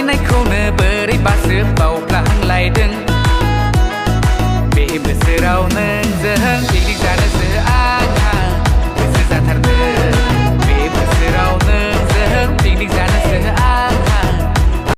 nay khâu nơ bờ đây ba sữa bầu plăng lại đừng bê bờ sữa rau nơ giờ hăng đi ra nơ sữa ai